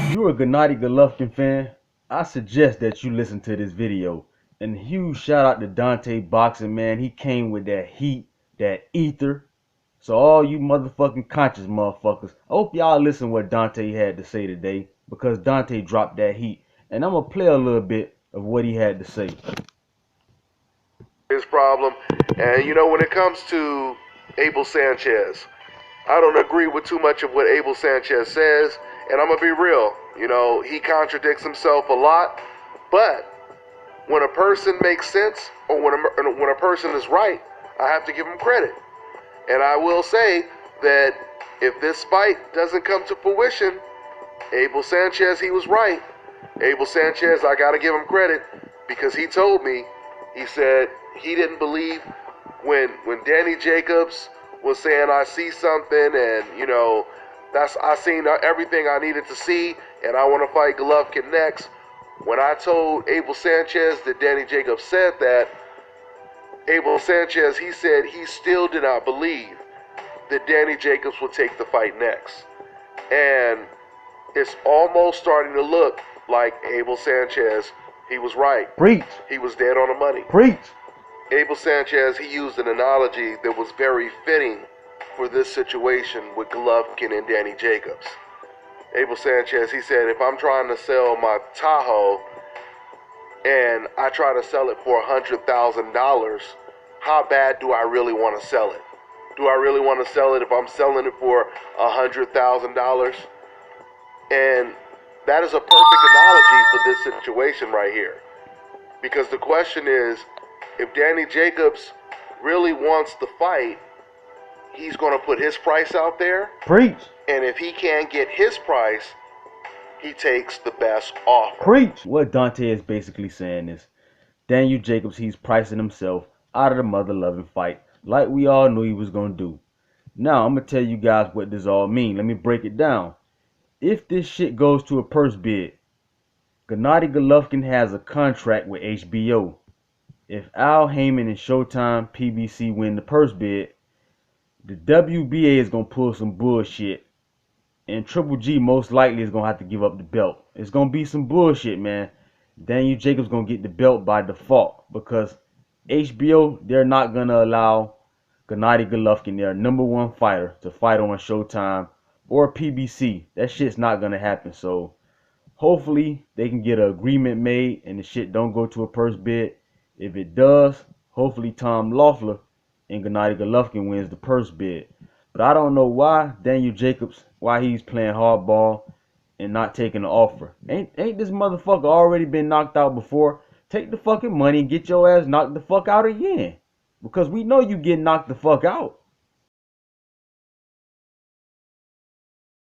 If you're a Gennady Golovkin fan, I suggest that you listen to this video. And huge shout out to Dante Boxing, man. He came with that heat, that ether. So all you motherfucking conscious motherfuckers, I hope y'all listen what Dante had to say today, because Dante dropped that heat. And I'm going to play a little bit of what he had to say. His problem. And you know, when it comes to Abel Sanchez, I don't agree with too much of what Abel Sanchez says. And I'm going to be real. You know, he contradicts himself a lot. But when a person makes sense, or when a person is right, I have to give him credit. And I will say that if this fight doesn't come to fruition, Abel Sanchez, he was right. Abel Sanchez, I got to give him credit, because he told me, he said he didn't believe when Danny Jacobs was saying, I see something, and, you know, I seen everything I needed to see, and I want to fight Golovkin next. When I told Abel Sanchez that Danny Jacobs said that, Abel Sanchez, he said he still did not believe that Danny Jacobs would take the fight next. And it's almost starting to look like Abel Sanchez, he was right. Preach. He was dead on the money. Preach. Abel Sanchez, he used an analogy that was very fitting for this situation with Golovkin and Danny Jacobs. Abel Sanchez, he said, if I'm trying to sell my Tahoe and I try to sell it for $100,000, how bad do I really want to sell it? Do I really want to sell it if I'm selling it for $100,000? And that is a perfect analogy for this situation right here. Because the question is, if Danny Jacobs really wants the fight, he's going to put his price out there. Preach. And if he can't get his price, he takes the best offer. Preach. What Dante is basically saying is, Daniel Jacobs, he's pricing himself out of the mother-loving fight, like we all knew he was going to do. Now, I'm going to tell you guys what this all means. Let me break it down. If this shit goes to a purse bid, Gennady Golovkin has a contract with HBO. If Al Heyman and Showtime PBC win the purse bid, the WBA is going to pull some bullshit. And Triple G most likely is going to have to give up the belt. It's going to be some bullshit, man. Daniel Jacobs going to get the belt by default, because HBO, they're not going to allow Gennady Golovkin, their #1 fighter, to fight on Showtime or PBC. That shit's not going to happen. So hopefully they can get an agreement made and the shit don't go to a purse bid. If it does, hopefully Tom Loeffler and Gennady Golovkin wins the purse bid. But I don't know why Daniel Jacobs, why he's playing hardball and not taking the offer. Ain't this motherfucker already been knocked out before? Take the fucking money and get your ass knocked the fuck out again. Because we know you get knocked the fuck out.